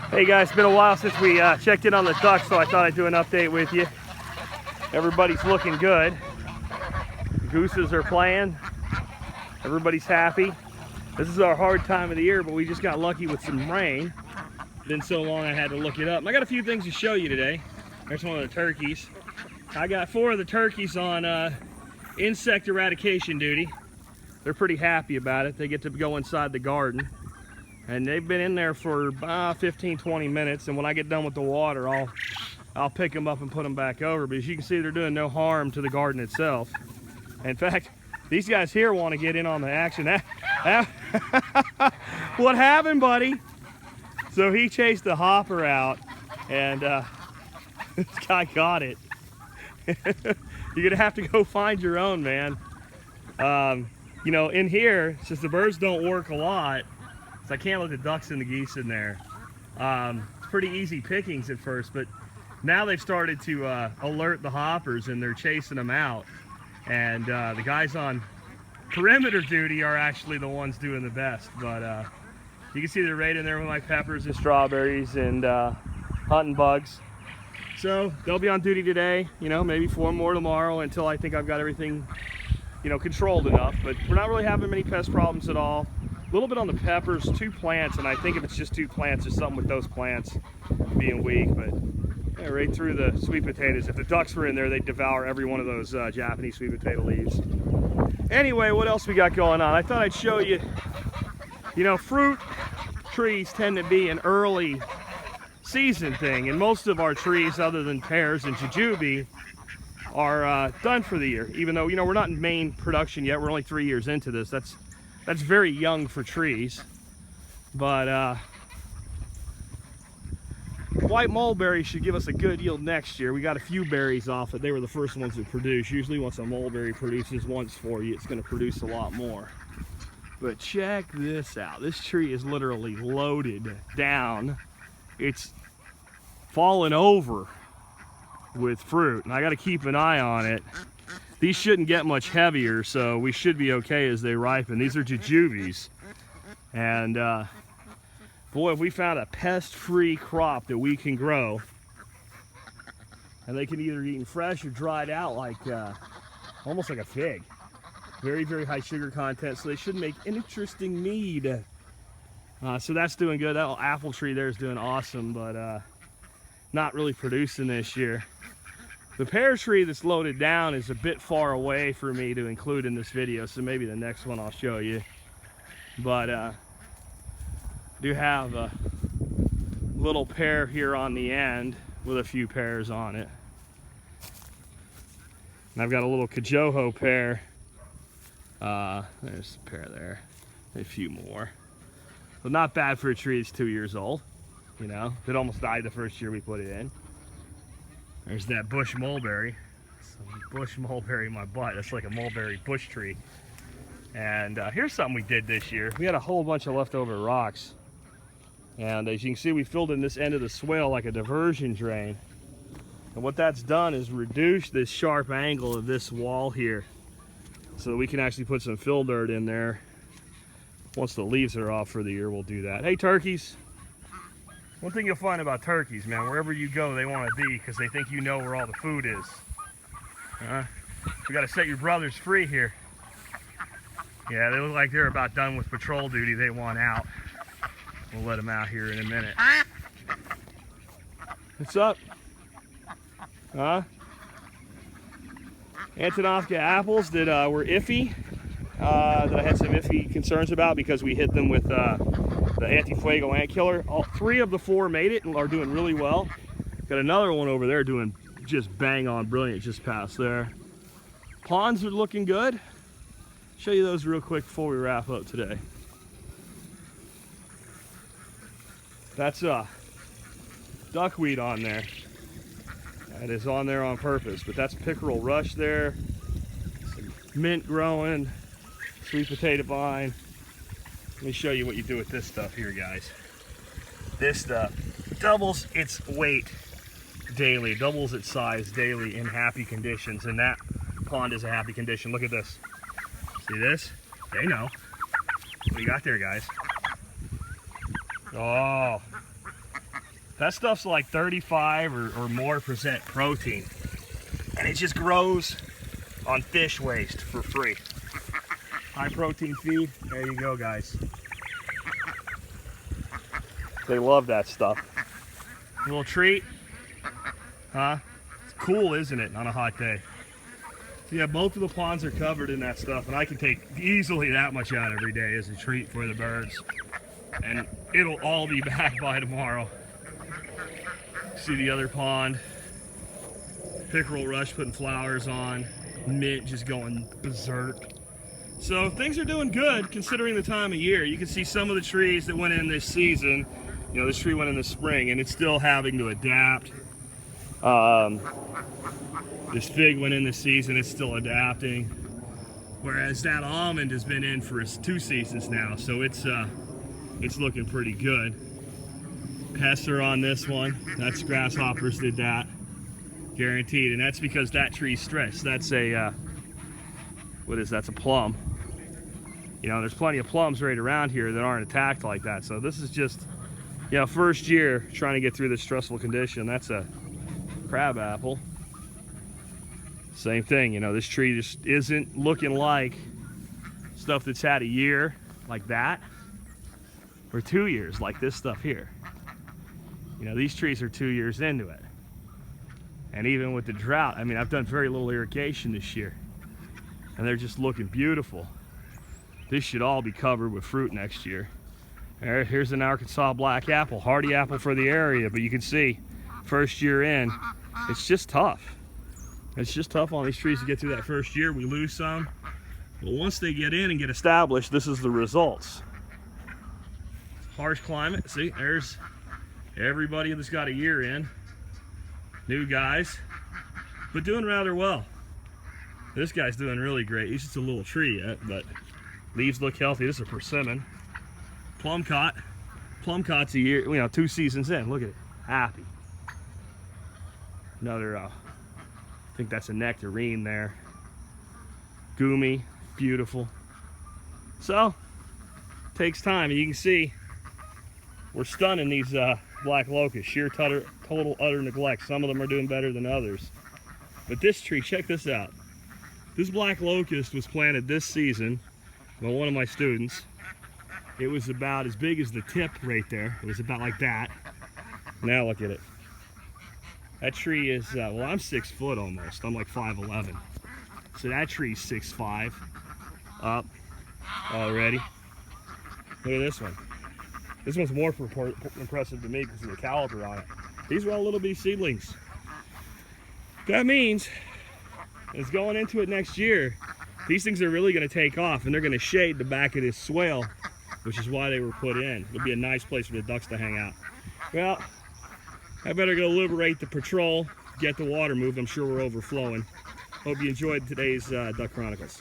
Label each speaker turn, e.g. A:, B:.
A: Hey guys, it's been a while since we checked in on the ducks, so I thought I'd do an update with you. Everybody's looking good. The gooses are playing. Everybody's happy. This is our hard time of the year, but we just got lucky with some rain. It's been so long I had to look it up. And I got a few things to show you today. There's one of the turkeys. I got 4 of the turkeys on insect eradication duty. They're pretty happy about it. They get to go inside the garden. And they've been in there for 15-20 minutes, and when I get done with the water, I'll pick them up and put them back over. But as you can see, they're doing no harm to the garden itself. In fact, these guys here want to get in on the action. What happened, buddy? So he chased the hopper out, and this guy got it. You're gonna have to go find your own, man. You know, in here, since the birds don't work a lot, so I can't let the ducks and the geese in there. It's pretty easy pickings at first, but now they've started to alert the hoppers and they're chasing them out. And the guys on perimeter duty are actually the ones doing the best. But you can see they're right in there with my peppers and strawberries and hunting bugs. So they'll be on duty today, you know, maybe 4 more tomorrow until I think I've got everything, you know, controlled enough. But we're not really having many pest problems at all. A little bit on the peppers, 2 plants, and I think if it's just 2 plants, there's something with those plants being weak. But yeah, right through the sweet potatoes. If the ducks were in there, they'd devour every one of those Japanese sweet potato leaves. Anyway, what else we got going on? I thought I'd show you, you know, fruit trees tend to be an early season thing, and most of our trees, other than pears and jujube, are done for the year. Even though, you know, we're not in main production yet. We're only 3 years into this. That's very young for trees. But white mulberry should give us a good yield next year. We got a few berries off it. They were the first ones to produce. Usually once a mulberry produces once for you, it's going to produce a lot more. But check this out. This tree is literally loaded down. It's fallen over with fruit, and I got to keep an eye on it. These shouldn't get much heavier, so we should be okay as they ripen. These are jujubes. And boy, if we found a pest-free crop that we can grow, and they can either be eaten fresh or dried out like, almost like a fig. Very, very high sugar content, so they should make an interesting mead. So that's doing good. That little apple tree there is doing awesome, but not really producing this year. The pear tree that's loaded down is a bit far away for me to include in this video, so maybe the next one I'll show you. But I do have a little pear here on the end with a few pears on it. And I've got a little Kajoho pear. There's a pear there, a few more. So not bad for a tree that's 2 years old. You know, it almost died the first year we put it in. There's that bush mulberry. Some bush mulberry in my butt. That's like a mulberry bush tree. And here's something we did this year. We had a whole bunch of leftover rocks. And as you can see, we filled in this end of the swale like a diversion drain. And what that's done is reduce this sharp angle of this wall here, so that we can actually put some fill dirt in there. Once the leaves are off for the year, we'll do that. Hey, turkeys. One thing you'll find about turkeys, man, wherever you go, they want to be because they think you know where all the food is. We got to set your brothers free here. Yeah, they look like they're about done with patrol duty. They want out. We'll let them out here in a minute. What's up? Huh? Antonovka apples that were iffy, that I had some iffy concerns about because we hit them with the anti-fuego ant killer. All 3 of the 4 made it and are doing really well. Got another one over there doing just bang on brilliant just past there. Ponds are looking good. Show you those real quick before we wrap up today. That's duckweed on there. That is on there on purpose, but that's pickerel rush there. Some mint growing, sweet potato vine. Let me show you what you do with this stuff here, guys. This stuff doubles its weight daily, doubles its size daily in happy conditions, and that pond is a happy condition. Look at this. See this? They know. What do you got there, guys? Oh, That stuff's like 35 or more % protein. And it just grows on fish waste for free. High protein feed, there you go, guys. They love that stuff. A little treat, huh? It's cool, isn't it, on a hot day? Yeah, both of the ponds are covered in that stuff, and I can take easily that much out every day as a treat for the birds. And it'll all be back by tomorrow. See the other pond. Pickerel rush putting flowers on. Mint just going berserk. So things are doing good considering the time of year. You can see some of the trees that went in this season. You know, this tree went in the spring and it's still having to adapt. This fig went in this season, it's still adapting. Whereas that almond has been in for 2 seasons now, so it's looking pretty good. Pests are on this one. That's grasshoppers did that, guaranteed, and that's because that tree's stressed. That's a what is that? That's a plum. You know, there's plenty of plums right around here that aren't attacked like that. So this is just, you know, first year trying to get through this stressful condition. That's a crab apple. Same thing, you know, this tree just isn't looking like stuff that's had a year like that, or 2 years like this stuff here. You know, these trees are 2 years into it. And even with the drought, I mean, I've done very little irrigation this year, and they're just looking beautiful. This should all be covered with fruit next year. Here's an Arkansas black apple, hardy apple for the area, but you can see, first year in, it's just tough. It's just tough on these trees to get through that first year. We lose some, but once they get in and get established, this is the results. Harsh climate, see, there's everybody that's got a year in. New guys, but doing rather well. This guy's doing really great. He's just a little tree yet, but leaves look healthy. This is a persimmon. Plumcot. Plumcot's a year, you know, 2 seasons in. Look at it, happy. Another, I think that's a nectarine there. Goomy, beautiful. So, takes time, and you can see we're stunning these black locusts. Sheer total utter neglect. Some of them are doing better than others. But this tree, check this out. This black locust was planted this season by one of my students. It was about as big as the tip right there. It was about like that. Now look at it. That tree is, well, I'm 6 foot almost. I'm like 5'11". So that tree's 6'5", up already. Look at this one. This one's more impressive to me because of the caliber on it. These are all little bitty seedlings. That means, it's going into it next year, these things are really going to take off, and they're going to shade the back of this swale, which is why they were put in. It'll be a nice place for the ducks to hang out. Well, I better go liberate the patrol, get the water moved. I'm sure we're overflowing. Hope you enjoyed today's Duck Chronicles.